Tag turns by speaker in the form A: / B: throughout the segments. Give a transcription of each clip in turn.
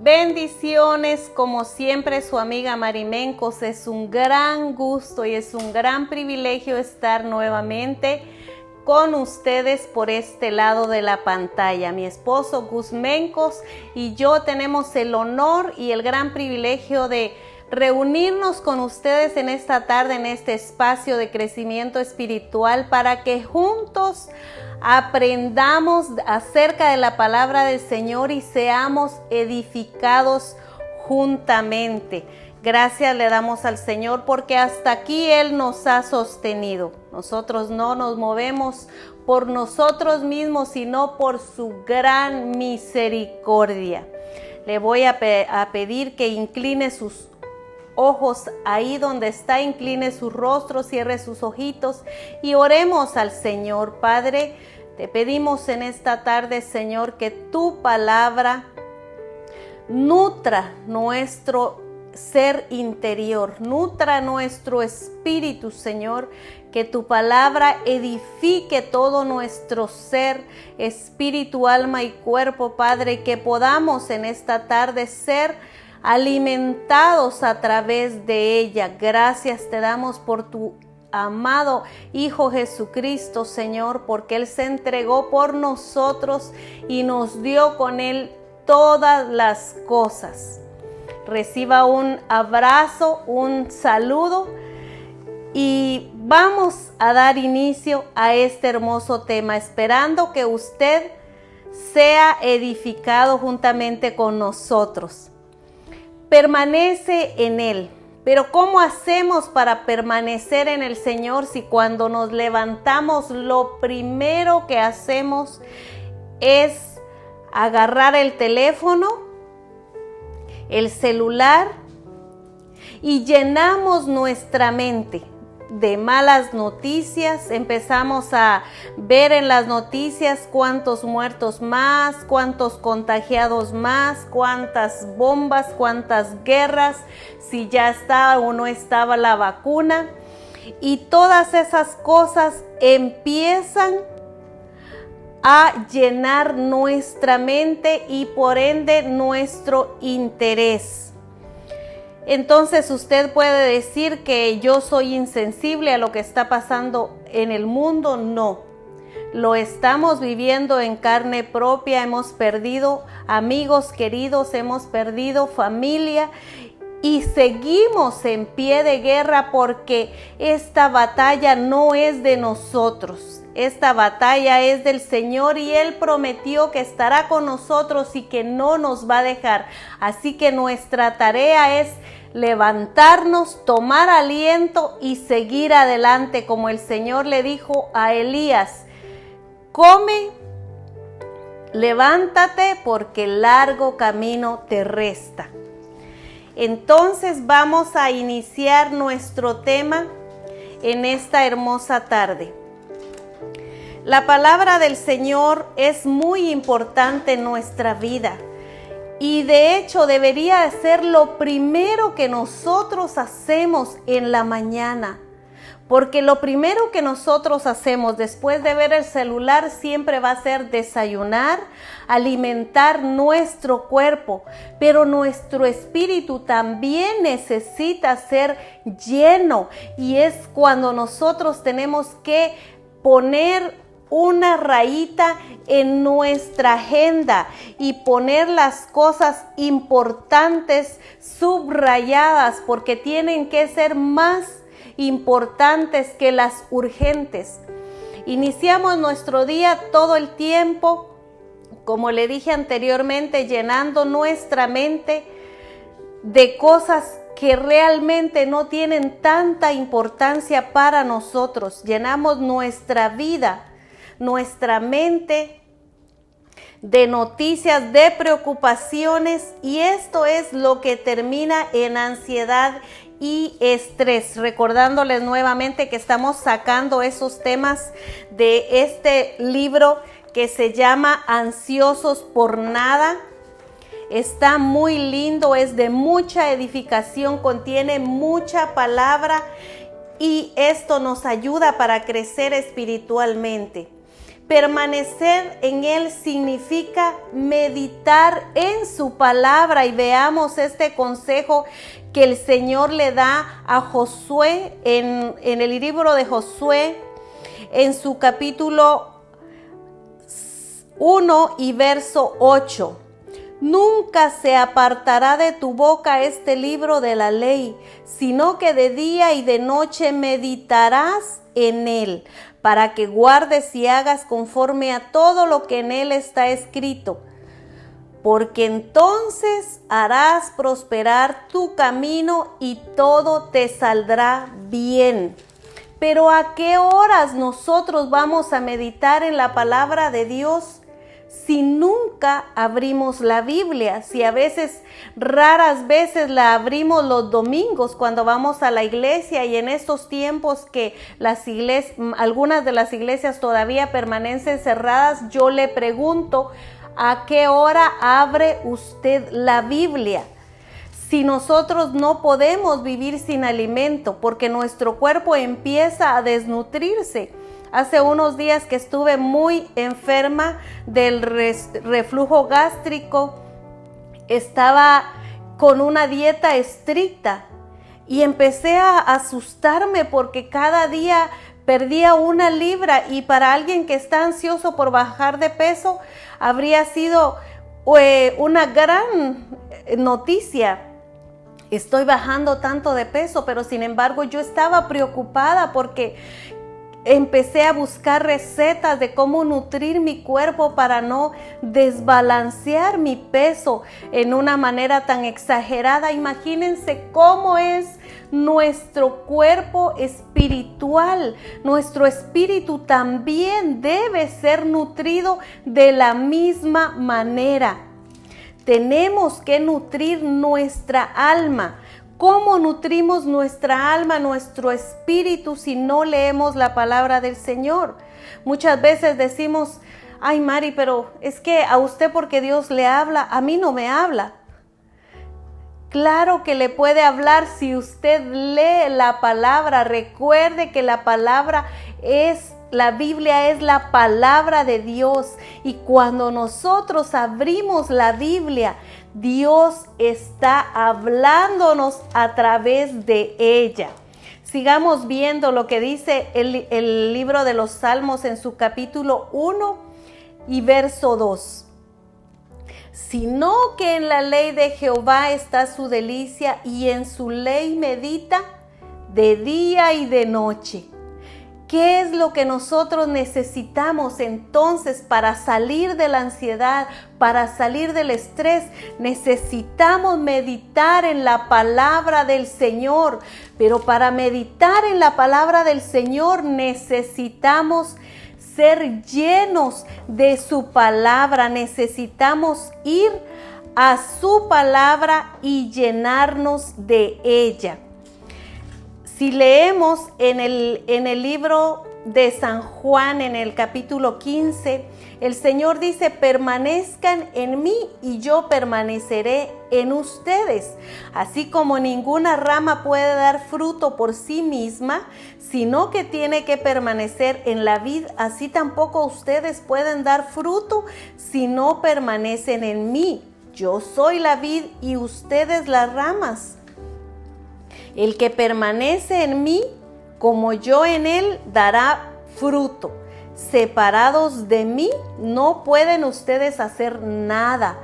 A: Bendiciones, como siempre su amiga Mari Mencos. Es un gran gusto y es un gran privilegio estar nuevamente con ustedes por este lado de la pantalla. Mi esposo Gus Mencos y yo tenemos el honor y el gran privilegio de reunirnos con ustedes en esta tarde, en este espacio de crecimiento espiritual, para que juntos aprendamos acerca de la palabra del Señor y seamos edificados juntamente. Gracias le damos al Señor porque hasta aquí Él nos ha sostenido. Nosotros no nos movemos por nosotros mismos, sino por su gran misericordia. Le voy a pedir que incline sus ojos ahí donde está, incline su rostro, cierre sus ojitos y oremos al Señor. Padre, te pedimos en esta tarde, Señor, que tu palabra nutra nuestro ser interior, nutra nuestro espíritu, Señor, que tu palabra edifique todo nuestro ser, espíritu, alma y cuerpo, Padre, que podamos en esta tarde ser alimentados a través de ella. Gracias te damos por tu amado Hijo Jesucristo, Señor, porque Él se entregó por nosotros y nos dio con Él todas las cosas. Reciba un abrazo, un saludo y vamos a dar inicio a este hermoso tema, esperando que usted sea edificado juntamente con nosotros. Permanece en Él. Pero ¿cómo hacemos para permanecer en el Señor si cuando nos levantamos lo primero que hacemos es agarrar el teléfono, el celular y llenamos nuestra mente de malas noticias? Empezamos a ver en las noticias cuántos muertos más, cuántos contagiados más, cuántas bombas, cuántas guerras, si ya estaba o no estaba la vacuna. Y todas esas cosas empiezan a llenar nuestra mente y por ende nuestro interés. Entonces usted puede decir que yo soy insensible a lo que está pasando en el mundo. No, lo estamos viviendo en carne propia. Hemos perdido amigos queridos, hemos perdido familia y seguimos en pie de guerra porque esta batalla no es de nosotros. Esta batalla es del Señor y Él prometió que estará con nosotros y que no nos va a dejar. Así que nuestra tarea es levantarnos, tomar aliento y seguir adelante, como el Señor le dijo a Elías: come, levántate porque largo camino te resta. Entonces vamos a iniciar nuestro tema en esta hermosa tarde. La palabra del Señor es muy importante en nuestra vida y de hecho debería ser lo primero que nosotros hacemos en la mañana, porque lo primero que nosotros hacemos después de ver el celular siempre va a ser desayunar, alimentar nuestro cuerpo, pero nuestro espíritu también necesita ser lleno y es cuando nosotros tenemos que poner una rayita en nuestra agenda y poner las cosas importantes subrayadas porque tienen que ser más importantes que las urgentes. Iniciamos nuestro día todo el tiempo, como le dije anteriormente, llenando nuestra mente de cosas que realmente no tienen tanta importancia para nosotros. Llenamos nuestra vida, nuestra mente de noticias, de preocupaciones, y esto es lo que termina en ansiedad y estrés. Recordándoles nuevamente que estamos sacando esos temas de este libro que se llama Ansiosos por Nada. Está muy lindo, es de mucha edificación, contiene mucha palabra y esto nos ayuda para crecer espiritualmente. Permanecer en Él significa meditar en su palabra, y veamos este consejo que el Señor le da a Josué en el libro de Josué, en su capítulo 1 y verso 8. Nunca se apartará de tu boca este libro de la ley, sino que de día y de noche meditarás en él, para que guardes y hagas conforme a todo lo que en él está escrito. Porque entonces harás prosperar tu camino y todo te saldrá bien. Pero ¿a qué horas nosotros vamos a meditar en la palabra de Dios si nunca abrimos la Biblia? Si a veces, raras veces la abrimos los domingos cuando vamos a la iglesia, y en estos tiempos que algunas de las iglesias todavía permanecen cerradas, yo le pregunto, ¿a qué hora abre usted la Biblia? Si nosotros no podemos vivir sin alimento, porque nuestro cuerpo empieza a desnutrirse. Hace unos días que estuve muy enferma del reflujo gástrico, estaba con una dieta estricta y empecé a asustarme porque cada día perdía 1 libra, y para alguien que está ansioso por bajar de peso habría sido una gran noticia. Estoy bajando tanto de peso, pero sin embargo yo estaba preocupada porque empecé a buscar recetas de cómo nutrir mi cuerpo para no desbalancear mi peso en una manera tan exagerada. Imagínense cómo es nuestro cuerpo espiritual. Nuestro espíritu también debe ser nutrido de la misma manera. Tenemos que nutrir nuestra alma. ¿Cómo nutrimos nuestra alma, nuestro espíritu, si no leemos la palabra del Señor? Muchas veces decimos, ay Mari, pero es que a usted porque Dios le habla, a mí no me habla. Claro que le puede hablar si usted lee la palabra. Recuerde que la Biblia es la palabra de Dios, y cuando nosotros abrimos la Biblia, Dios está hablándonos a través de ella. Sigamos viendo lo que dice el libro de los Salmos en su capítulo 1 y verso 2. Sino que en la ley de Jehová está su delicia, y en su ley medita de día y de noche. ¿Qué es lo que nosotros necesitamos entonces para salir de la ansiedad, para salir del estrés? Necesitamos meditar en la palabra del Señor. Pero para meditar en la palabra del Señor necesitamos ser llenos de su palabra. Necesitamos ir a su palabra y llenarnos de ella. Si leemos en el libro de San Juan, en el capítulo 15, el Señor dice, permanezcan en mí y yo permaneceré en ustedes. Así como ninguna rama puede dar fruto por sí misma, sino que tiene que permanecer en la vid, así tampoco ustedes pueden dar fruto si no permanecen en mí. Yo soy la vid y ustedes las ramas. El que permanece en mí, como yo en él, dará fruto. Separados de mí, no pueden ustedes hacer nada.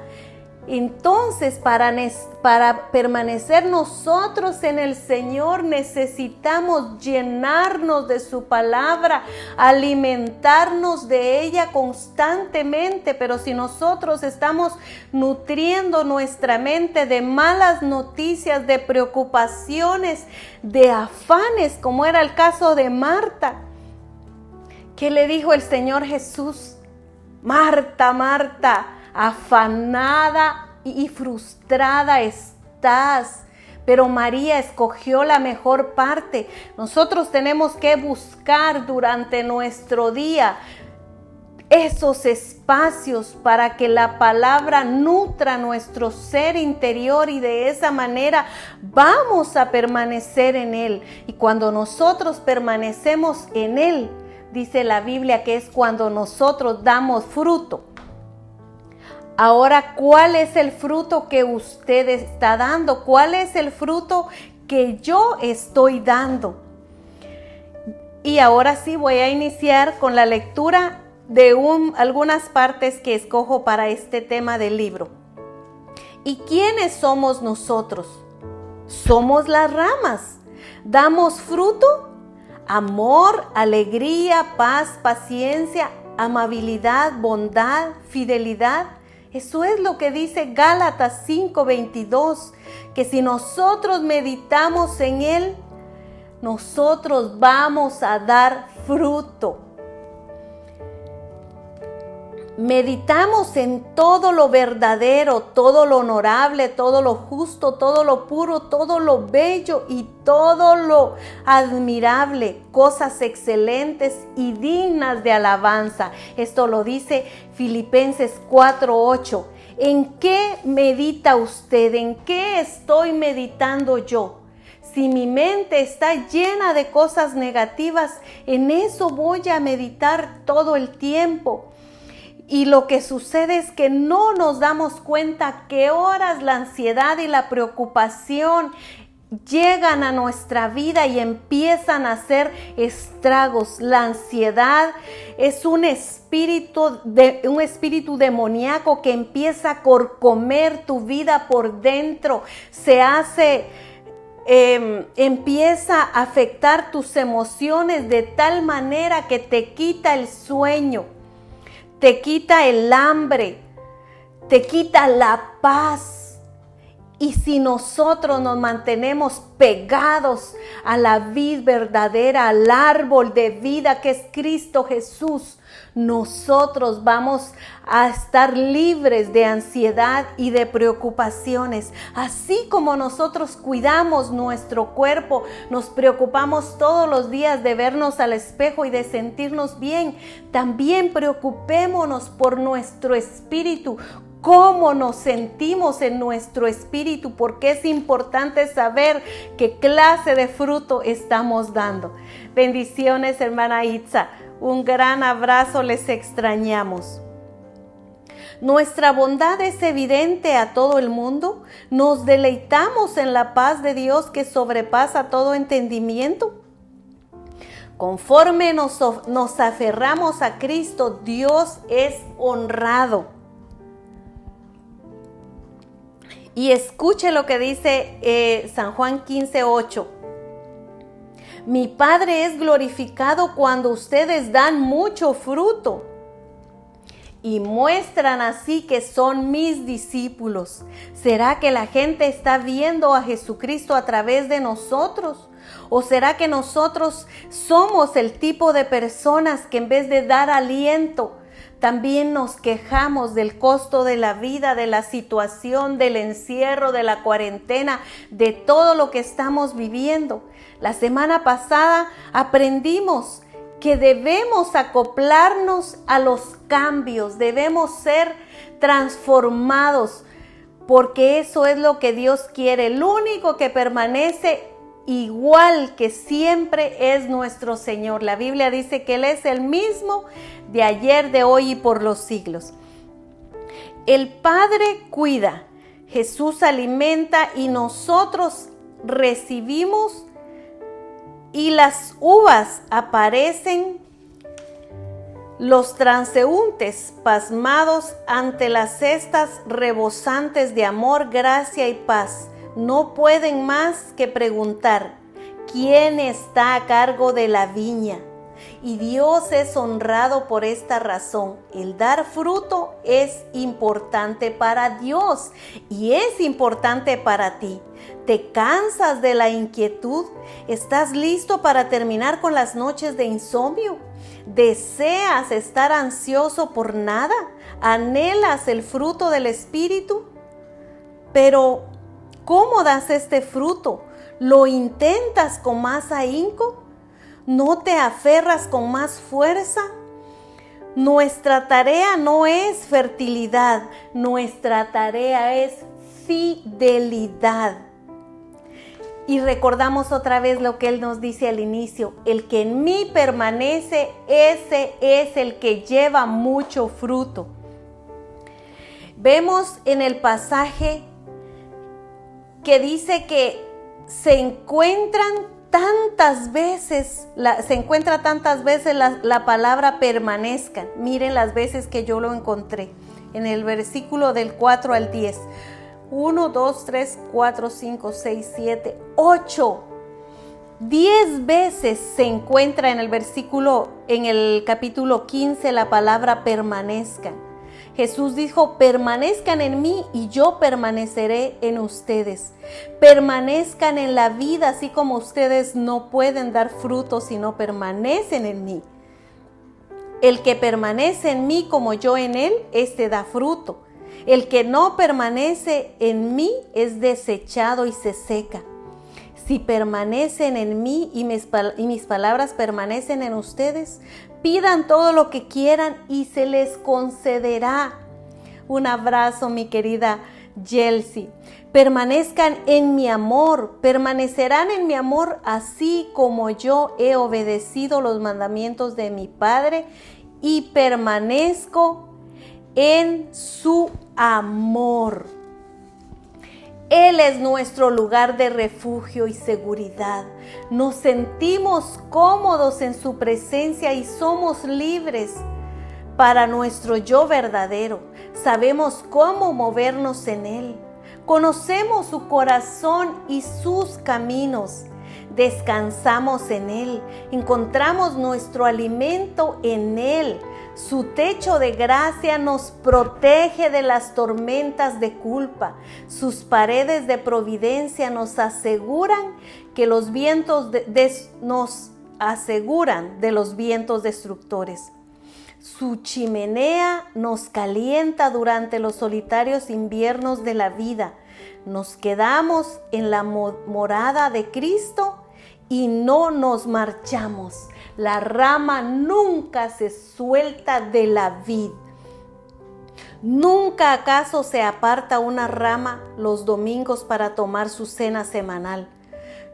A: Entonces, para permanecer nosotros en el Señor, necesitamos llenarnos de su palabra, alimentarnos de ella constantemente. Pero si nosotros estamos nutriendo nuestra mente de malas noticias, de preocupaciones, de afanes, como era el caso de Marta, ¿qué le dijo el Señor Jesús? Marta, Marta, afanada y frustrada estás, pero María escogió la mejor parte. Nosotros tenemos que buscar durante nuestro día esos espacios para que la palabra nutra nuestro ser interior, y de esa manera vamos a permanecer en Él. Y cuando nosotros permanecemos en Él, dice la Biblia que es cuando nosotros damos fruto. Ahora, ¿cuál es el fruto que usted está dando? ¿Cuál es el fruto que yo estoy dando? Y ahora sí voy a iniciar con la lectura de algunas partes que escojo para este tema del libro. ¿Y quiénes somos nosotros? Somos las ramas. ¿Damos fruto? Amor, alegría, paz, paciencia, amabilidad, bondad, fidelidad. Eso es lo que dice Gálatas 5:22, que si nosotros meditamos en Él, nosotros vamos a dar fruto. Meditamos en todo lo verdadero, todo lo honorable, todo lo justo, todo lo puro, todo lo bello y todo lo admirable, cosas excelentes y dignas de alabanza. Esto lo dice Filipenses 4:8. ¿En qué medita usted? ¿En qué estoy meditando yo? Si mi mente está llena de cosas negativas, en eso voy a meditar todo el tiempo. Y lo que sucede es que no nos damos cuenta qué horas la ansiedad y la preocupación llegan a nuestra vida y empiezan a hacer estragos. La ansiedad es un espíritu demoníaco que empieza a corcomer tu vida por dentro. Empieza a afectar tus emociones de tal manera que te quita el sueño, te quita el hambre, te quita la paz. Y si nosotros nos mantenemos pegados a la vid verdadera, al árbol de vida que es Cristo Jesús, nosotros vamos a estar libres de ansiedad y de preocupaciones. Así como nosotros cuidamos nuestro cuerpo, nos preocupamos todos los días de vernos al espejo y de sentirnos bien, también preocupémonos por nuestro espíritu. Cómo nos sentimos en nuestro espíritu, porque es importante saber qué clase de fruto estamos dando. Bendiciones, hermana Itza. Un gran abrazo, les extrañamos. Nuestra bondad es evidente a todo el mundo. Nos deleitamos en la paz de Dios que sobrepasa todo entendimiento. Conforme nos aferramos a Cristo, Dios es honrado. Y escuche lo que dice San Juan 15:8. Mi Padre es glorificado cuando ustedes dan mucho fruto y muestran así que son mis discípulos. ¿Será que la gente está viendo a Jesucristo a través de nosotros? ¿O será que nosotros somos el tipo de personas que en vez de dar aliento, también nos quejamos del costo de la vida, de la situación, del encierro, de la cuarentena, de todo lo que estamos viviendo? La semana pasada aprendimos que debemos acoplarnos a los cambios, debemos ser transformados, porque eso es lo que Dios quiere. El único que permanece igual que siempre es nuestro Señor. La Biblia dice que Él es el mismo de ayer, de hoy y por los siglos. El Padre cuida, Jesús alimenta y nosotros recibimos, y las uvas aparecen. Los transeúntes pasmados ante las cestas rebosantes de amor, gracia y paz no pueden más que preguntar: ¿quién está a cargo de la viña? Y Dios es honrado por esta razón. El dar fruto es importante para Dios y es importante para ti. ¿Te cansas de la inquietud? ¿Estás listo para terminar con las noches de insomnio? ¿Deseas estar ansioso por nada? ¿Anhelas el fruto del Espíritu? Pero, ¿cómo das este fruto? ¿Lo intentas con más ahínco? ¿No te aferras con más fuerza? Nuestra tarea no es fertilidad, nuestra tarea es fidelidad. Y recordamos otra vez lo que Él nos dice al inicio: el que en mí permanece, ese es el que lleva mucho fruto. Vemos en el pasaje que dice que se encuentra tantas veces la palabra permanezcan. Miren las veces que yo lo encontré en el versículo del 4 al 10. 1, 2, 3, 4, 5, 6, 7, 8. 10 veces se encuentra en el capítulo 15 la palabra permanezcan. Jesús dijo: permanezcan en mí y yo permaneceré en ustedes. Permanezcan en la vida, así como ustedes no pueden dar fruto si no permanecen en mí. El que permanece en mí como yo en él, este da fruto. El que no permanece en mí es desechado y se seca. Si permanecen en mí y mis palabras permanecen en ustedes, pidan todo lo que quieran y se les concederá. Un abrazo, mi querida Yelsi. Permanezcan en mi amor, permanecerán en mi amor, así como yo he obedecido los mandamientos de mi Padre y permanezco en su amor. Él es nuestro lugar de refugio y seguridad. Nos sentimos cómodos en su presencia y somos libres para nuestro yo verdadero. Sabemos cómo movernos en Él. Conocemos su corazón y sus caminos. Descansamos en Él. Encontramos nuestro alimento en Él. Su techo de gracia nos protege de las tormentas de culpa. Sus paredes de providencia nos aseguran que los vientos nos aseguran de los vientos destructores. Su chimenea nos calienta durante los solitarios inviernos de la vida. Nos quedamos en la morada de Cristo y no nos marchamos. La rama nunca se suelta de la vid. ¿Nunca acaso se aparta una rama los domingos para tomar su cena semanal?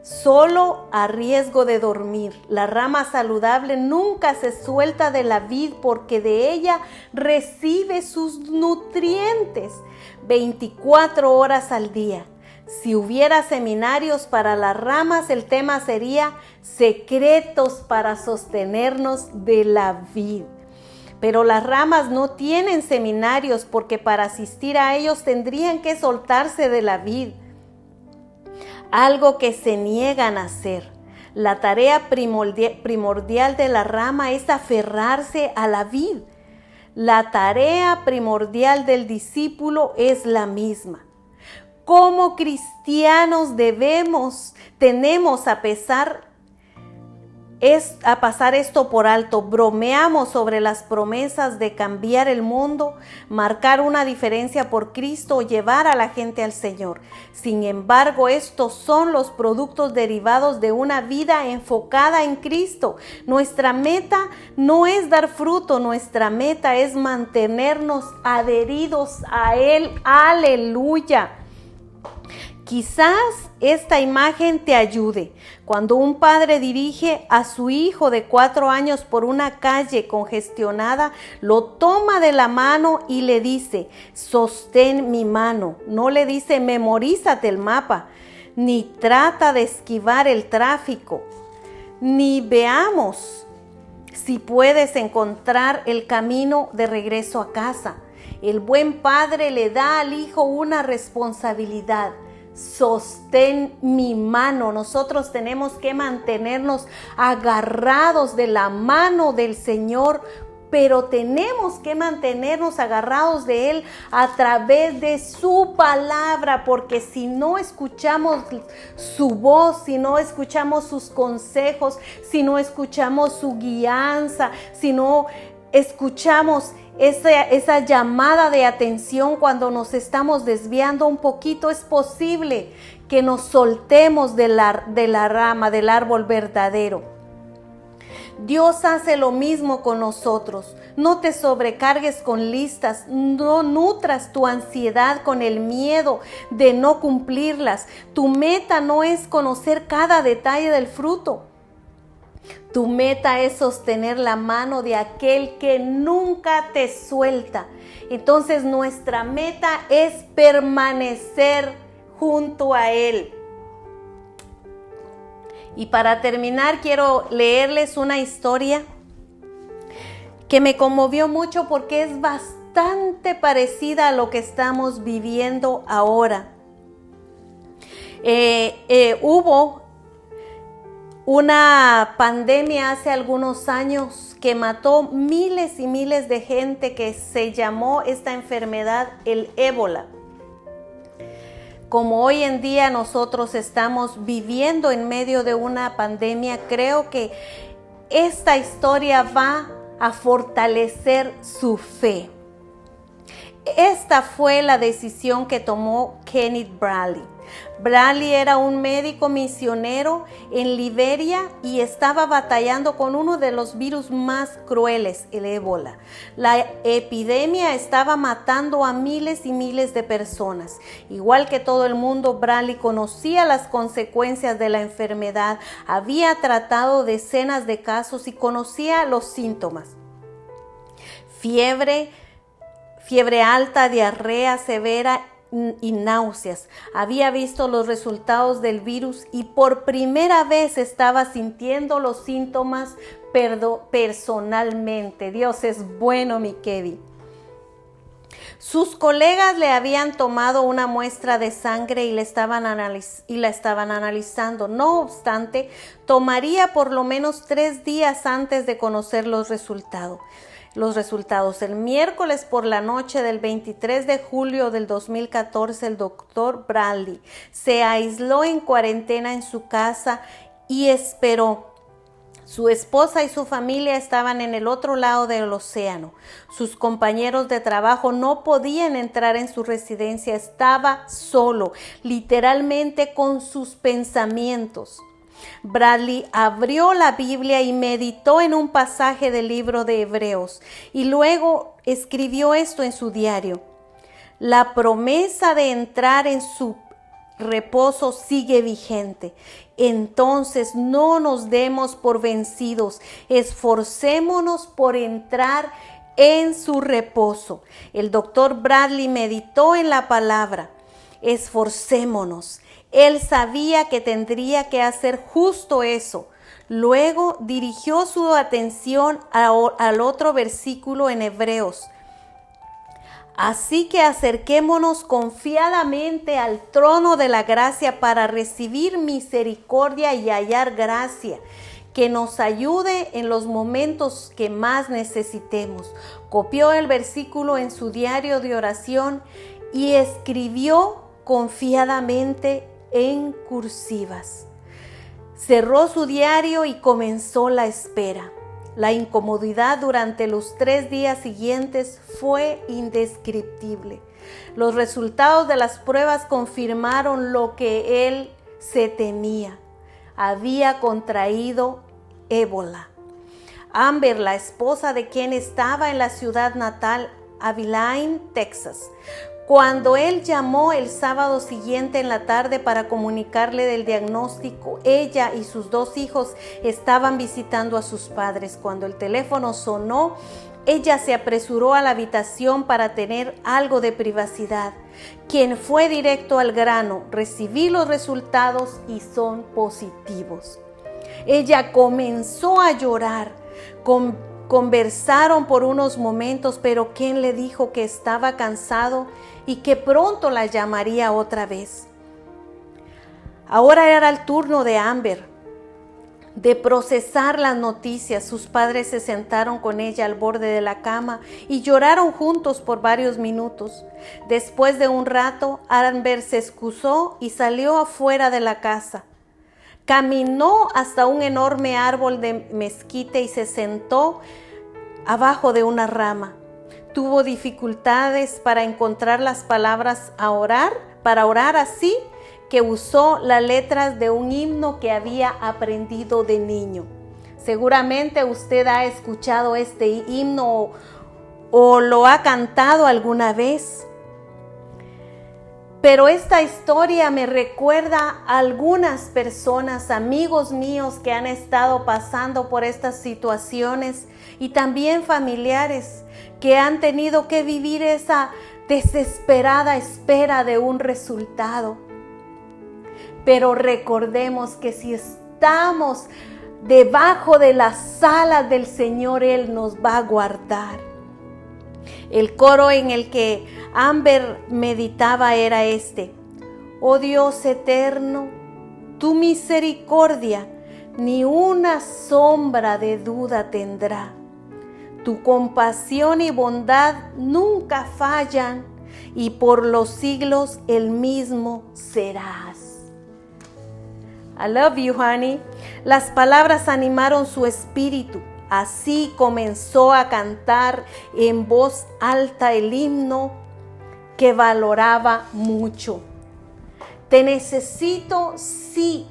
A: Solo a riesgo de dormir. La rama saludable nunca se suelta de la vid porque de ella recibe sus nutrientes 24 horas al día. Si hubiera seminarios para las ramas, el tema sería secretos para sostenernos de la vid. Pero las ramas no tienen seminarios porque para asistir a ellos tendrían que soltarse de la vid, algo que se niegan a hacer. La tarea primordial de la rama es aferrarse a la vid. La tarea primordial del discípulo es la misma. Como cristianos tenemos a pasar esto por alto. Bromeamos sobre las promesas de cambiar el mundo, marcar una diferencia por Cristo o llevar a la gente al Señor. Sin embargo, estos son los productos derivados de una vida enfocada en Cristo. Nuestra meta no es dar fruto, nuestra meta es mantenernos adheridos a Él. ¡Aleluya! Quizás esta imagen te ayude. Cuando un padre dirige a su hijo de 4 años por una calle congestionada, lo toma de la mano y le dice: sostén mi mano. No le dice: memorízate el mapa, ni trata de esquivar el tráfico, ni veamos si puedes encontrar el camino de regreso a casa. El buen padre le da al hijo una responsabilidad. Sostén mi mano. Nosotros tenemos que mantenernos agarrados de la mano del Señor, pero tenemos que mantenernos agarrados de Él a través de su palabra, porque si no escuchamos su voz, si no escuchamos sus consejos, si no escuchamos su guianza, si no escuchamos esa llamada de atención cuando nos estamos desviando un poquito, es posible que nos soltemos de la rama, del árbol verdadero. Dios hace lo mismo con nosotros. No te sobrecargues con listas, no nutras tu ansiedad con el miedo de no cumplirlas. Tu meta no es conocer cada detalle del fruto. Tu meta es sostener la mano de aquel que nunca te suelta. Entonces nuestra meta es permanecer junto a Él. Y para terminar, quiero leerles una historia que me conmovió mucho porque es bastante parecida a lo que estamos viviendo ahora. Hubo una pandemia hace algunos años que mató miles y miles de gente, que se llamó esta enfermedad el ébola. Como hoy en día nosotros estamos viviendo en medio de una pandemia, creo que esta historia va a fortalecer su fe. Esta fue la decisión que tomó Kenneth Bradley. Bradley era un médico misionero en Liberia y estaba batallando con uno de los virus más crueles, el ébola. La epidemia estaba matando a miles y miles de personas. Igual que todo el mundo, Bradley conocía las consecuencias de la enfermedad, había tratado decenas de casos y conocía los síntomas: fiebre alta, diarrea severa y náuseas. Había visto los resultados del virus y por primera vez estaba sintiendo los síntomas personalmente. Dios es bueno, mi Kevin. Sus colegas le habían tomado una muestra de sangre y la estaban analizando. No obstante, tomaría por lo menos 3 días antes de conocer los resultados. El miércoles por la noche del 23 de julio del 2014, el doctor Bradley se aisló en cuarentena en su casa y esperó. Su esposa y su familia estaban en el otro lado del océano. Sus compañeros de trabajo no podían entrar en su residencia. Estaba solo, literalmente con sus pensamientos. Bradley abrió la Biblia y meditó en un pasaje del libro de Hebreos y luego escribió esto en su diario: la promesa de entrar en su reposo sigue vigente. Entonces no nos demos por vencidos, esforcémonos por entrar en su reposo. El doctor Bradley meditó en la palabra: esforcémonos. Él sabía que tendría que hacer justo eso. Luego dirigió su atención al otro versículo en Hebreos: así que acerquémonos confiadamente al trono de la gracia para recibir misericordia y hallar gracia que nos ayude en los momentos que más necesitemos. Copió el versículo en su diario de oración y escribió confiadamente en cursivas. Cerró su diario y comenzó la espera. La incomodidad durante los 3 días siguientes fue indescriptible. Los resultados de las pruebas confirmaron lo que él se temía: había contraído ébola. Amber, la esposa de quien estaba en la ciudad natal, Abilene, Texas, cuando él llamó el sábado siguiente en la tarde para comunicarle del diagnóstico, ella y sus 2 hijos estaban visitando a sus padres. Cuando el teléfono sonó, ella se apresuró a la habitación para tener algo de privacidad. Quien fue directo al grano: recibí los resultados y son positivos. Ella comenzó a llorar. Conversaron por unos momentos, pero Ken le dijo que estaba cansado y que pronto la llamaría otra vez. Ahora era el turno de Amber de procesar las noticias. Sus padres se sentaron con ella al borde de la cama y lloraron juntos por varios minutos. Después de un rato, Amber se excusó y salió afuera de la casa. Caminó hasta un enorme árbol de mezquite y se sentó abajo de una rama. Tuvo dificultades para encontrar las palabras para orar, así que usó las letras de un himno que había aprendido de niño. Seguramente usted ha escuchado este himno o lo ha cantado alguna vez. Pero esta historia me recuerda a algunas personas, amigos míos que han estado pasando por estas situaciones y también familiares que han tenido que vivir esa desesperada espera de un resultado. Pero recordemos que si estamos debajo de las alas del Señor, Él nos va a guardar. El coro en el que Amber meditaba era este: oh Dios eterno, tu misericordia ni una sombra de duda tendrá. Tu compasión y bondad nunca fallan, y por los siglos el mismo serás. I love you, honey. Las palabras animaron su espíritu. Así comenzó a cantar en voz alta el himno que valoraba mucho. Te necesito, sí,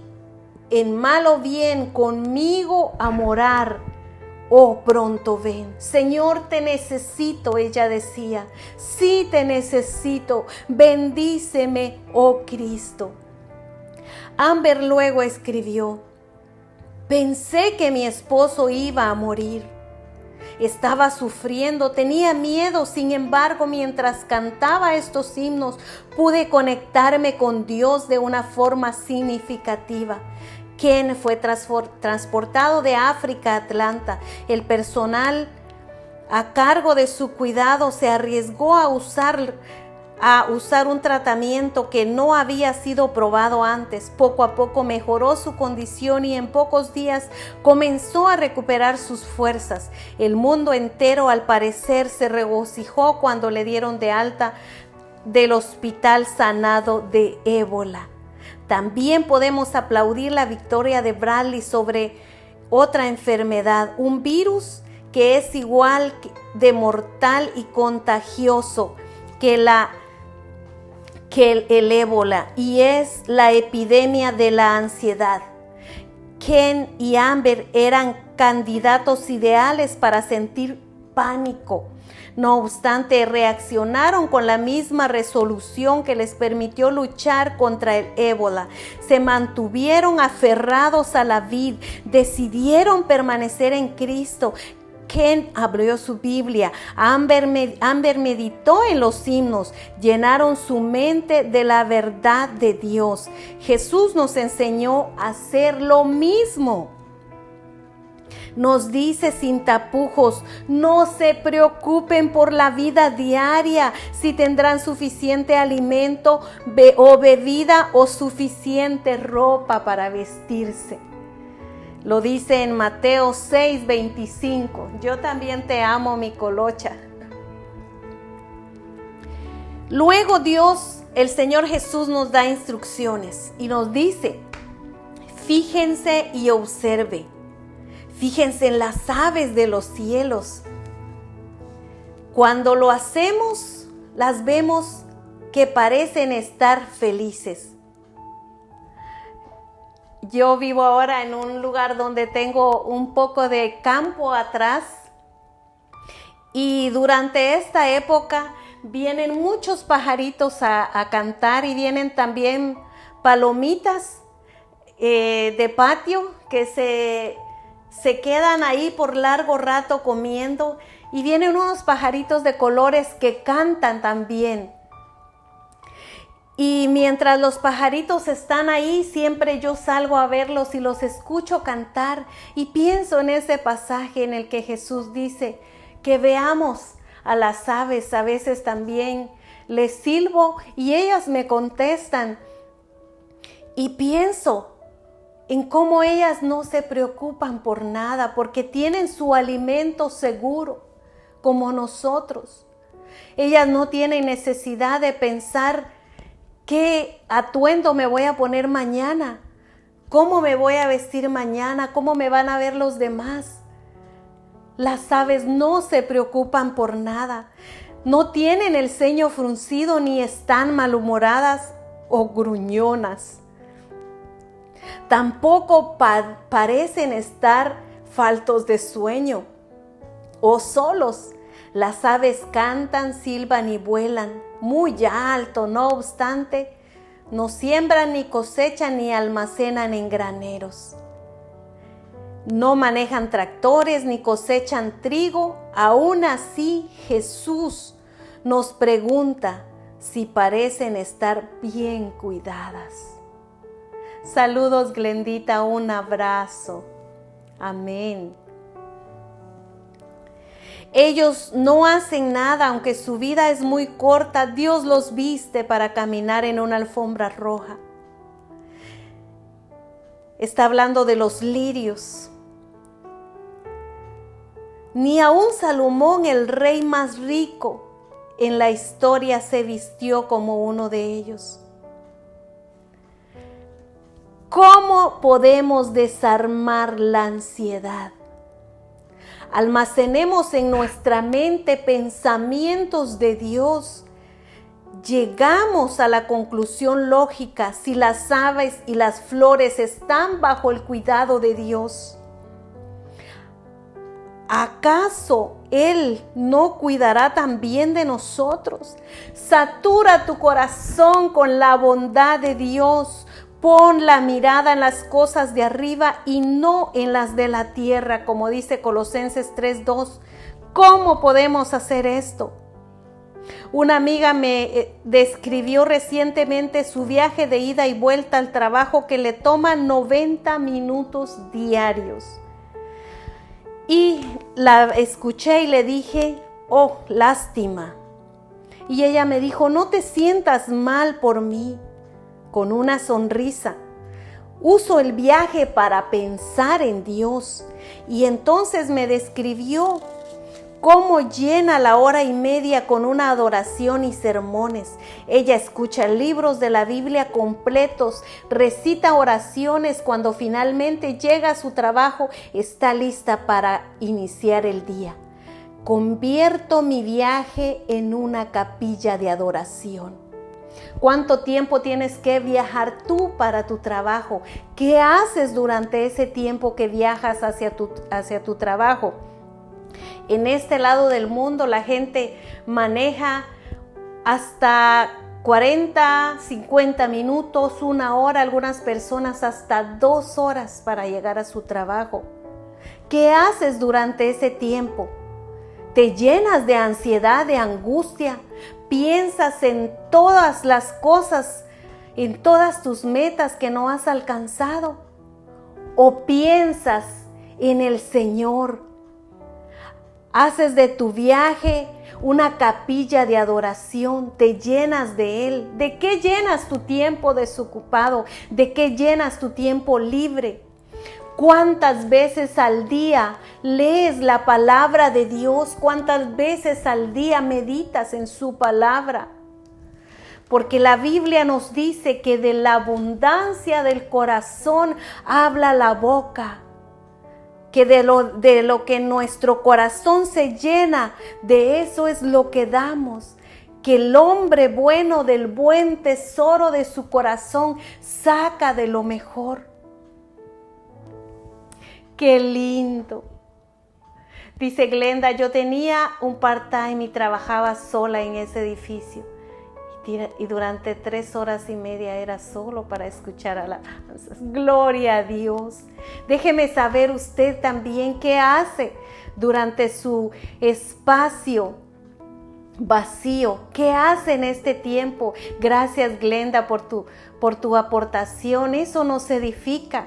A: en mal o bien, conmigo a morar. Oh, pronto ven. Señor, te necesito, ella decía. Sí, te necesito. Bendíceme, oh Cristo. Amber luego escribió: pensé que mi esposo iba a morir. Estaba sufriendo, tenía miedo. Sin embargo, mientras cantaba estos himnos, pude conectarme con Dios de una forma significativa. Ken fue transportado de África a Atlanta. El personal a cargo de su cuidado se arriesgó a usar un tratamiento que no había sido probado antes. Poco a poco mejoró su condición y en pocos días comenzó a recuperar sus fuerzas. El mundo entero, al parecer, se regocijó cuando le dieron de alta del hospital sanado de ébola. También podemos aplaudir la victoria de Bradley sobre otra enfermedad, un virus que es igual de mortal y contagioso que el ébola, y es la epidemia de la ansiedad. Ken y Amber eran candidatos ideales para sentir pánico. No obstante, reaccionaron con la misma resolución que les permitió luchar contra el ébola. Se mantuvieron aferrados a la vid, decidieron permanecer en Cristo. Ken abrió su Biblia, Amber meditó en los himnos, llenaron su mente de la verdad de Dios. Jesús nos enseñó a hacer lo mismo. Nos dice sin tapujos: no se preocupen por la vida diaria, si tendrán suficiente alimento o bebida o suficiente ropa para vestirse. Lo dice en Mateo 6:25. Yo también te amo, mi colocha. Luego Dios, el Señor Jesús, nos da instrucciones y nos dice: fíjense y observe. Fíjense en las aves de los cielos. Cuando lo hacemos, las vemos que parecen estar felices. Yo vivo ahora en un lugar donde tengo un poco de campo atrás, y durante esta época vienen muchos pajaritos a cantar, y vienen también palomitas de patio que se quedan ahí por largo rato comiendo, y vienen unos pajaritos de colores que cantan también. Y mientras los pajaritos están ahí, siempre yo salgo a verlos y los escucho cantar, y pienso en ese pasaje en el que Jesús dice que veamos a las aves. A veces también les silbo y ellas me contestan, y pienso en cómo ellas no se preocupan por nada porque tienen su alimento seguro como nosotros. Ellas no tienen necesidad de pensar qué atuendo me voy a poner mañana, cómo me voy a vestir mañana, cómo me van a ver los demás. Las aves no se preocupan por nada, no tienen el ceño fruncido ni están malhumoradas o gruñonas. Tampoco parecen estar faltos de sueño o solos. Las aves cantan, silban y vuelan muy alto, no obstante, no siembran ni cosechan ni almacenan en graneros. No manejan tractores ni cosechan trigo. Aún así, Jesús nos pregunta si parecen estar bien cuidadas. Saludos, Glendita, un abrazo. Amén. Ellos no hacen nada, aunque su vida es muy corta. Dios los viste para caminar en una alfombra roja. Está hablando de los lirios. Ni aun Salomón, el rey más rico en la historia, se vistió como uno de ellos. ¿Cómo podemos desarmar la ansiedad? Almacenemos en nuestra mente pensamientos de Dios. Llegamos a la conclusión lógica si las aves y las flores están bajo el cuidado de Dios. ¿Acaso Él no cuidará también de nosotros? Satura tu corazón con la bondad de Dios. Pon la mirada en las cosas de arriba y no en las de la tierra, como dice Colosenses 3:2. ¿Cómo podemos hacer esto? Una amiga me describió recientemente su viaje de ida y vuelta al trabajo, que le toma 90 minutos diarios. Y la escuché y le dije, oh, lástima. Y ella me dijo, no te sientas mal por mí. Con una sonrisa. Uso el viaje para pensar en Dios. Y entonces me describió cómo llena la hora y media con una adoración y sermones. Ella escucha libros de la Biblia completos, recita oraciones. Cuando finalmente llega a su trabajo, está lista para iniciar el día. Convierto mi viaje en una capilla de adoración. ¿Cuánto tiempo tienes que viajar tú para tu trabajo? ¿Qué haces durante ese tiempo que viajas hacia tu trabajo? En este lado del mundo la gente maneja hasta 40, 50 minutos, 1 hora, algunas personas hasta 2 horas para llegar a su trabajo. ¿Qué haces durante ese tiempo? ¿Te llenas de ansiedad, de angustia? ¿Piensas en todas las cosas, en todas tus metas que no has alcanzado? ¿O piensas en el Señor? Haces de tu viaje una capilla de adoración, te llenas de Él. ¿De qué llenas tu tiempo desocupado? ¿De qué llenas tu tiempo libre? ¿Cuántas veces al día lees la palabra de Dios? ¿Cuántas veces al día meditas en su palabra? Porque la Biblia nos dice que de la abundancia del corazón habla la boca. Que de lo que nuestro corazón se llena, de eso es lo que damos. Que el hombre bueno del buen tesoro de su corazón saca de lo mejor. ¡Qué lindo! Dice Glenda, yo tenía un part-time y trabajaba sola en ese edificio. Y durante 3 horas y media era solo para escuchar alabanzas. ¡Gloria a Dios! Déjeme saber usted también qué hace durante su espacio vacío. ¿Qué hace en este tiempo? Gracias, Glenda, por tu aportación. Eso nos edifica.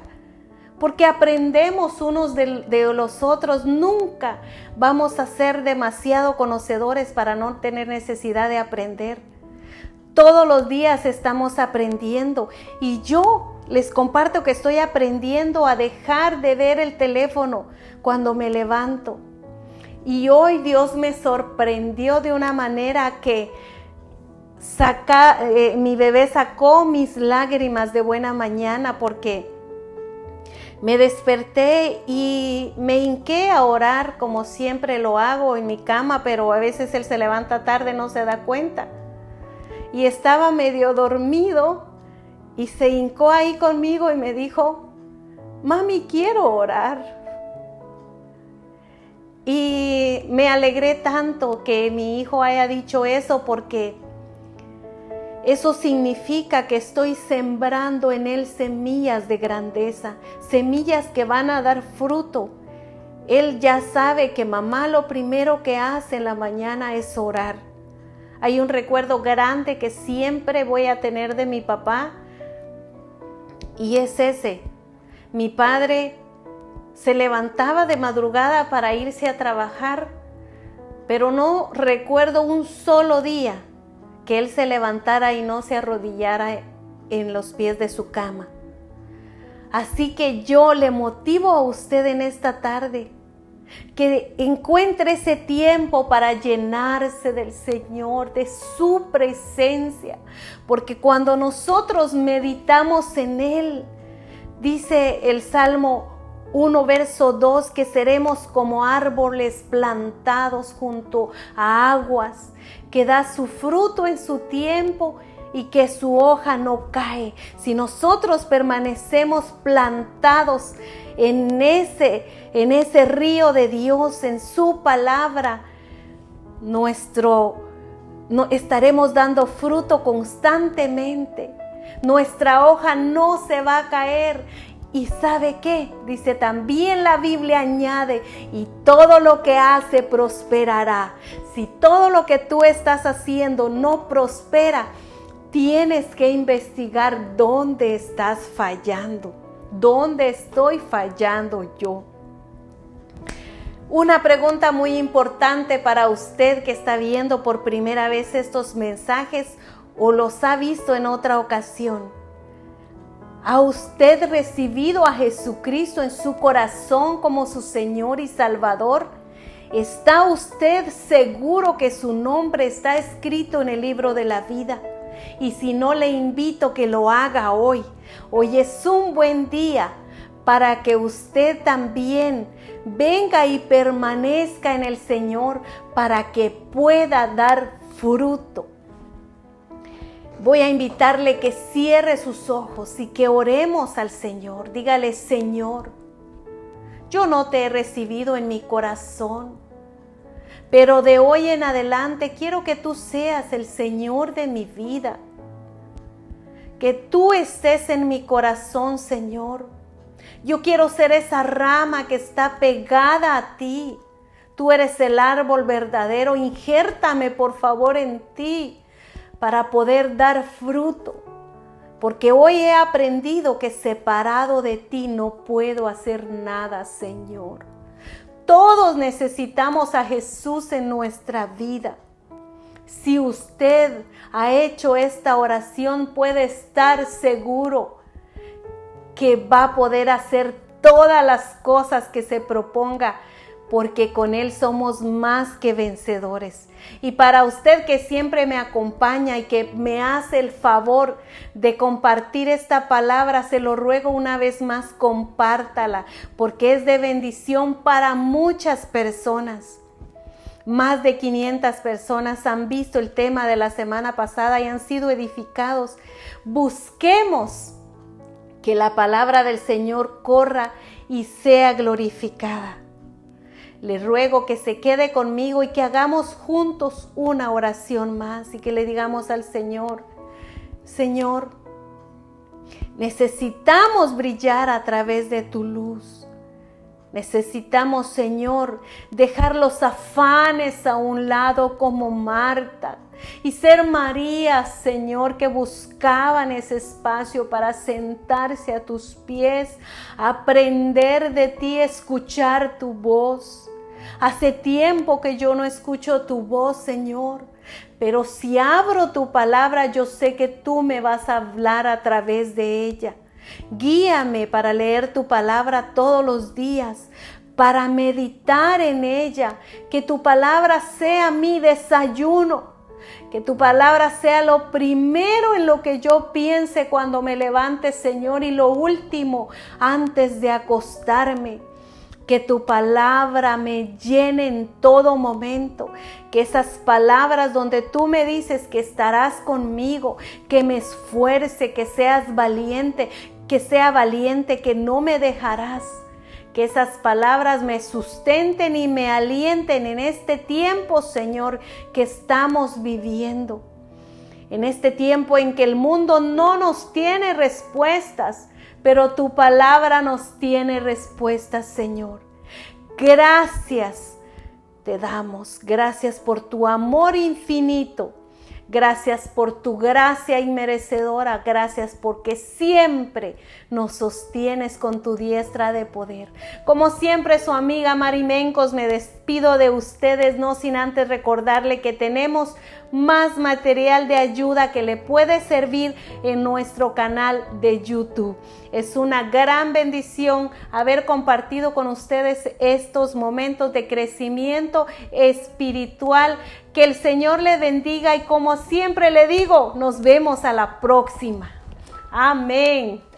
A: Porque aprendemos unos de los otros. Nunca vamos a ser demasiado conocedores para no tener necesidad de aprender. Todos los días estamos aprendiendo. Y yo les comparto que estoy aprendiendo a dejar de ver el teléfono cuando me levanto. Y hoy Dios me sorprendió de una manera que mi bebé sacó mis lágrimas de buena mañana, porque me desperté y me hinqué a orar como siempre lo hago en mi cama, pero a veces él se levanta tarde, no se da cuenta. Y estaba medio dormido y se hincó ahí conmigo y me dijo, mami, quiero orar. Y me alegré tanto que mi hijo haya dicho eso, porque eso significa que estoy sembrando en él semillas de grandeza, semillas que van a dar fruto. Él ya sabe que mamá lo primero que hace en la mañana es orar. Hay un recuerdo grande que siempre voy a tener de mi papá, y es ese. Mi padre se levantaba de madrugada para irse a trabajar, pero no recuerdo un solo día que él se levantara y no se arrodillara en los pies de su cama. Así que yo le motivo a usted en esta tarde que encuentre ese tiempo para llenarse del Señor, de su presencia, porque cuando nosotros meditamos en Él, dice el Salmo 1, verso 2, que seremos como árboles plantados junto a aguas, que da su fruto en su tiempo y que su hoja no cae. Si nosotros permanecemos plantados en ese río de Dios, en su palabra, estaremos dando fruto constantemente. Nuestra hoja no se va a caer. ¿Y sabe qué? Dice también la Biblia, añade, y todo lo que hace prosperará. Si todo lo que tú estás haciendo no prospera, tienes que investigar dónde estás fallando. ¿Dónde estoy fallando yo? Una pregunta muy importante para usted que está viendo por primera vez estos mensajes o los ha visto en otra ocasión. ¿Ha usted recibido a Jesucristo en su corazón como su Señor y Salvador? ¿Está usted seguro que su nombre está escrito en el libro de la vida? Y si no, le invito que lo haga hoy. Hoy es un buen día para que usted también venga y permanezca en el Señor, para que pueda dar fruto. Voy a invitarle que cierre sus ojos y que oremos al Señor. Dígale: Señor, yo no te he recibido en mi corazón, pero de hoy en adelante quiero que tú seas el Señor de mi vida. Que tú estés en mi corazón, Señor. Yo quiero ser esa rama que está pegada a ti. Tú eres el árbol verdadero. Injértame, por favor, en ti para poder dar fruto. Porque hoy he aprendido que separado de ti no puedo hacer nada, Señor. Todos necesitamos a Jesús en nuestra vida. Si usted ha hecho esta oración, puede estar seguro que va a poder hacer todas las cosas que se proponga, porque con Él somos más que vencedores. Y para usted que siempre me acompaña y que me hace el favor de compartir esta palabra, se lo ruego una vez más, compártala, porque es de bendición para muchas personas. Más de 500 personas han visto el tema de la semana pasada y han sido edificados. Busquemos que la palabra del Señor corra y sea glorificada. Le ruego que se quede conmigo y que hagamos juntos una oración más y que le digamos al Señor: Señor, necesitamos brillar a través de tu luz. Necesitamos, Señor, dejar los afanes a un lado como Marta y ser María, Señor, que buscaban ese espacio para sentarse a tus pies, aprender de ti, escuchar tu voz. Hace tiempo que yo no escucho tu voz, Señor, pero si abro tu palabra, yo sé que tú me vas a hablar a través de ella. Guíame para leer tu palabra todos los días, para meditar en ella, que tu palabra sea mi desayuno, que tu palabra sea lo primero en lo que yo piense cuando me levante, Señor, y lo último antes de acostarme. Que tu palabra me llene en todo momento, que esas palabras donde tú me dices que estarás conmigo, que me esfuerce, que seas valiente, que sea valiente, que no me dejarás, Que esas palabras me sustenten y me alienten en este tiempo, Señor, que estamos viviendo. En este tiempo en que el mundo no nos tiene respuestas, pero tu palabra nos tiene respuestas, Señor. Gracias te damos. Gracias por tu amor infinito. Gracias por tu gracia inmerecedora. Gracias porque siempre nos sostienes con tu diestra de poder. Como siempre, su amiga Mari Mencos, me despido de ustedes, no sin antes recordarle que tenemos más material de ayuda que le puede servir en nuestro canal de YouTube. Es una gran bendición haber compartido con ustedes estos momentos de crecimiento espiritual. Que el Señor le bendiga y como siempre le digo, nos vemos a la próxima. Amén.